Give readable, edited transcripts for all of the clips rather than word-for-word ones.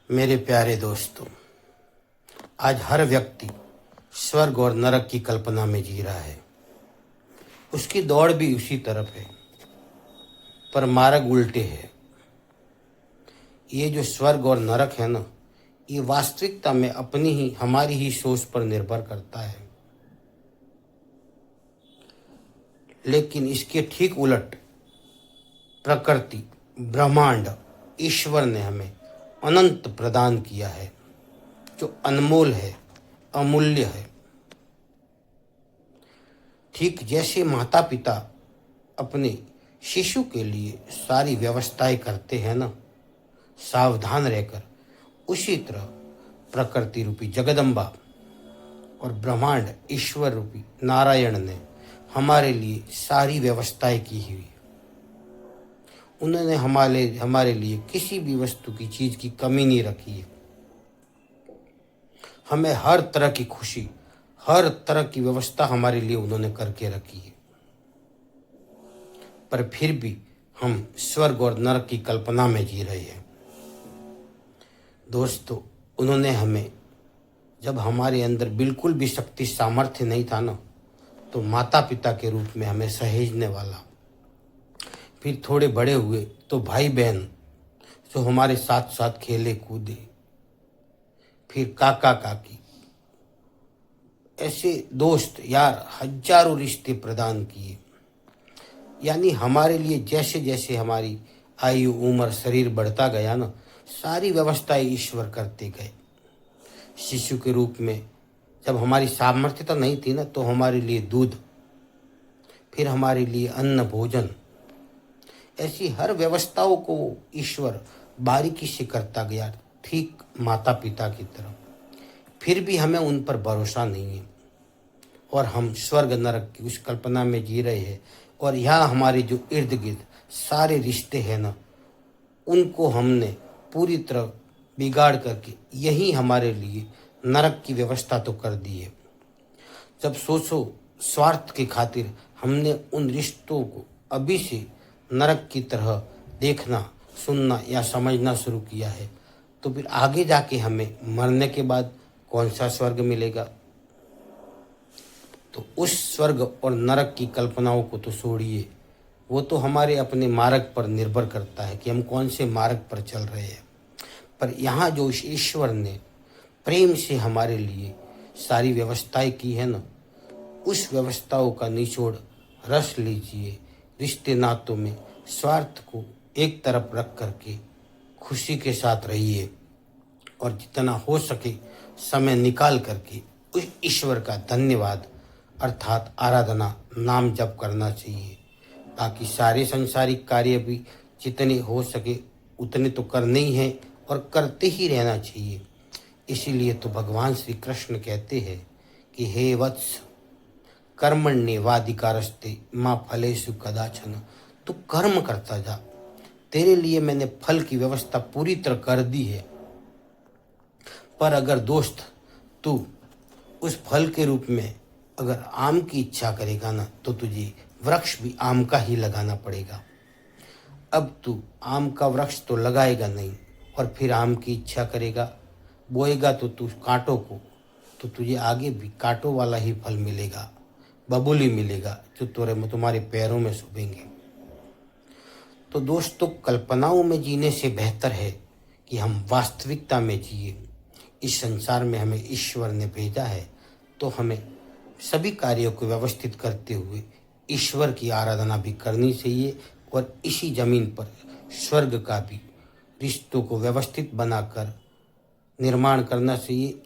मेरे प्यारे दोस्तों, आज हर व्यक्ति स्वर्ग और नरक की कल्पना में जी रहा है। उसकी दौड़ भी उसी तरफ है, पर मार्ग उल्टे है। ये जो स्वर्ग और नरक है ना, ये वास्तविकता में हमारी ही सोच पर निर्भर करता है। लेकिन इसके ठीक उलट प्रकृति, ब्रह्मांड, ईश्वर ने हमें अनंत प्रदान किया है, जो अनमोल है, अमूल्य है। ठीक जैसे माता पिता अपने शिशु के लिए सारी व्यवस्थाएं करते हैं ना, सावधान रहकर, उसी तरह प्रकृति रूपी जगदम्बा और ब्रह्मांड ईश्वर रूपी नारायण ने हमारे लिए सारी व्यवस्थाएं की हुई है। उन्होंने हमारे लिए किसी भी वस्तु की चीज की कमी नहीं रखी है। हमें हर तरह की खुशी, हर तरह की व्यवस्था हमारे लिए उन्होंने करके रखी है। पर फिर भी हम स्वर्ग और नरक की कल्पना में जी रहे हैं। दोस्तों, उन्होंने हमें, जब हमारे अंदर बिल्कुल भी शक्ति सामर्थ्य नहीं था ना, तो माता पिता के रूप में हमें सहेजने वाला, फिर थोड़े बड़े हुए तो भाई बहन जो हमारे साथ साथ खेले कूदे, फिर काका काकी, ऐसे दोस्त यार हजारों रिश्ते प्रदान किए। यानी हमारे लिए जैसे जैसे हमारी आयु, उम्र, शरीर बढ़ता गया ना, सारी व्यवस्थाएं ईश्वर करते गए। शिशु के रूप में जब हमारी सामर्थ्यता नहीं थी ना, तो हमारे लिए दूध, फिर हमारे लिए अन्न, भोजन, ऐसी हर व्यवस्थाओं को ईश्वर बारीकी से करता गया, ठीक माता पिता की तरह। फिर भी हमें उन पर भरोसा नहीं है और हम स्वर्ग नरक की उस कल्पना में जी रहे हैं। और यहाँ हमारे जो इर्द गिर्द सारे रिश्ते हैं ना, उनको हमने पूरी तरह बिगाड़ करके यही हमारे लिए नरक की व्यवस्था तो कर दी है। जब सोचो, स्वार्थ की खातिर हमने उन रिश्तों को अभी से नरक की तरह देखना, सुनना या समझना शुरू किया है, तो फिर आगे जाके हमें मरने के बाद कौन सा स्वर्ग मिलेगा। तो उस स्वर्ग और नरक की कल्पनाओं को तो छोड़िए, वो तो हमारे अपने मार्ग पर निर्भर करता है कि हम कौन से मार्ग पर चल रहे हैं। पर यहाँ जो ईश्वर ने प्रेम से हमारे लिए सारी व्यवस्थाएं की है ना, उस व्यवस्थाओं का निचोड़ रस लीजिए। रिश्ते नातों में स्वार्थ को एक तरफ रख करके खुशी के साथ रहिए और जितना हो सके समय निकाल करके उस ईश्वर का धन्यवाद अर्थात आराधना, नाम जप करना चाहिए। बाकी सारे सांसारिक कार्य भी जितने हो सके उतने तो करने ही हैं और करते ही रहना चाहिए। इसीलिए तो भगवान श्री कृष्ण कहते हैं कि हे वत्स, कर्मण्येवाधिकारस्ते मां फलेषु कदाचन। तू कर्म करता जा, तेरे लिए मैंने फल की व्यवस्था पूरी तरह कर दी है। पर अगर दोस्त तू उस फल के रूप में अगर आम की इच्छा करेगा ना, तो तुझे वृक्ष भी आम का ही लगाना पड़ेगा। अब तू आम का वृक्ष तो लगाएगा नहीं और फिर आम की इच्छा करेगा, बोएगा तो तू कांटों को, तो तुझे आगे भी कांटों वाला ही फल मिलेगा, बबूली मिलेगा, जो तुम्हारे पैरों में चुभेंगे। तो दोस्तों, कल्पनाओं में जीने से बेहतर है कि हम वास्तविकता में जिए। इस संसार में हमें ईश्वर ने भेजा है, तो हमें सभी कार्यों को व्यवस्थित करते हुए ईश्वर की आराधना भी करनी चाहिए और इसी जमीन पर स्वर्ग का भी रिश्तों को व्यवस्थित बनाकर निर्माण करना चाहिए।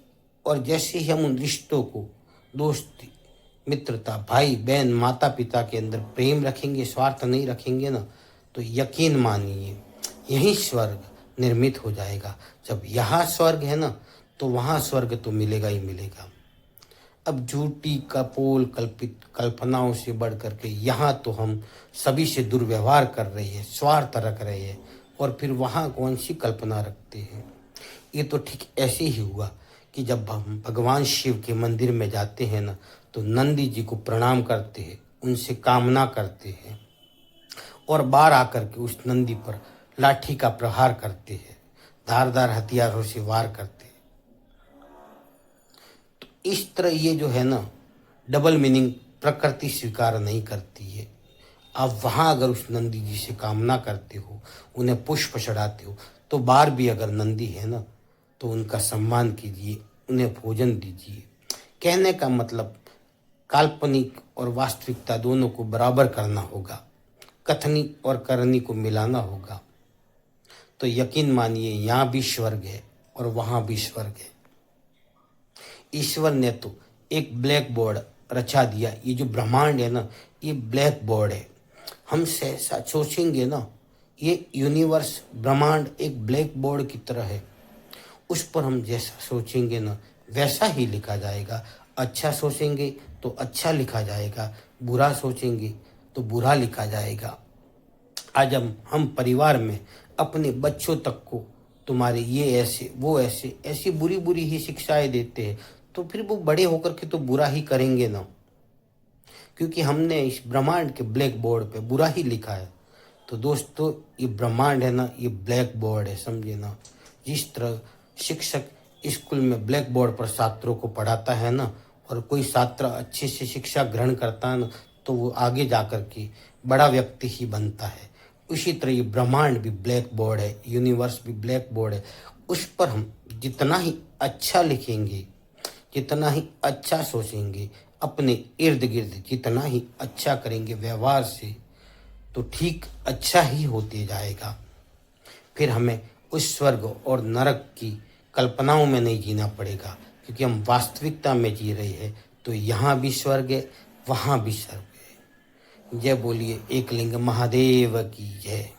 और जैसे ही हम उन रिश्तों को, दोस्ती, मित्रता, भाई बहन, माता पिता के अंदर प्रेम रखेंगे, स्वार्थ नहीं रखेंगे ना, तो यकीन मानिए यही स्वर्ग निर्मित हो जाएगा। जब यहाँ स्वर्ग है ना, तो वहाँ स्वर्ग तो मिलेगा ही मिलेगा। अब झूठी कपोल कल्पित कल्पनाओं से बढ़ करके यहाँ तो हम सभी से दुर्व्यवहार कर रहे हैं, स्वार्थ रख रहे हैं, और फिर वहाँ कौन सी कल्पना रखते हैं। ये तो ठीक ऐसे ही हुआ कि जब हम भगवान शिव के मंदिर में जाते हैं ना, तो नंदी जी को प्रणाम करते हैं, उनसे कामना करते हैं और बाहर आकर के उस नंदी पर लाठी का प्रहार करते हैं। धारदार हथियारों से वार करते। तो इस तरह ये जो है ना डबल मीनिंग प्रकृति स्वीकार नहीं करती है। आप वहाँ अगर उस नंदी जी से कामना करते हो, उन्हें पुष्प चढ़ाते हो, तो बार भी अगर नंदी है ना तो उनका सम्मान कीजिए, उन्हें भोजन दीजिए। कहने का मतलब काल्पनिक और वास्तविकता दोनों को बराबर करना होगा, कथनी और करनी को मिलाना होगा। तो यकीन मानिए यहाँ भी स्वर्ग है और वहाँ भी स्वर्ग है। ईश्वर ने तो एक ब्लैक बोर्ड रचा दिया। ये जो ब्रह्मांड है ना ये ब्लैक बोर्ड है। हम ऐसा सोचेंगे ना, ये यूनिवर्स ब्रह्मांड एक ब्लैक बोर्ड की तरह है। उस पर हम जैसा सोचेंगे ना वैसा ही लिखा जाएगा। अच्छा सोचेंगे तो अच्छा लिखा जाएगा, बुरा सोचेंगे तो बुरा लिखा जाएगा। आज हम परिवार में अपने बच्चों तक को तुम्हारे ये ऐसे वो ऐसे ऐसी बुरी बुरी ही शिक्षाएं देते हैं, तो फिर वो बड़े होकर के तो बुरा ही करेंगे ना, क्योंकि हमने इस ब्रह्मांड के ब्लैक बोर्ड पे बुरा ही लिखा है। तो दोस्तों ये ब्रह्मांड है ना ये ब्लैक बोर्ड है, समझे ना। जिस तरह शिक्षक स्कूल में ब्लैक बोर्ड पर छात्रों को पढ़ाता है ना, और कोई छात्र अच्छे से शिक्षा ग्रहण करता है ना तो वो आगे जाकर के बड़ा व्यक्ति ही बनता है। उसी तरह ये ब्रह्मांड भी ब्लैक बोर्ड है, यूनिवर्स भी ब्लैक बोर्ड है। उस पर हम जितना ही अच्छा लिखेंगे, जितना ही अच्छा सोचेंगे, अपने इर्द गिर्द जितना ही अच्छा करेंगे व्यवहार से, तो ठीक अच्छा ही होते जाएगा। फिर हमें उस स्वर्ग और नरक की कल्पनाओं में नहीं जीना पड़ेगा, क्योंकि हम वास्तविकता में जी रहे हैं। तो यहाँ भी स्वर्ग है, वहाँ भी स्वर्ग है। जय बोलिए एकलिंग महादेव की जय।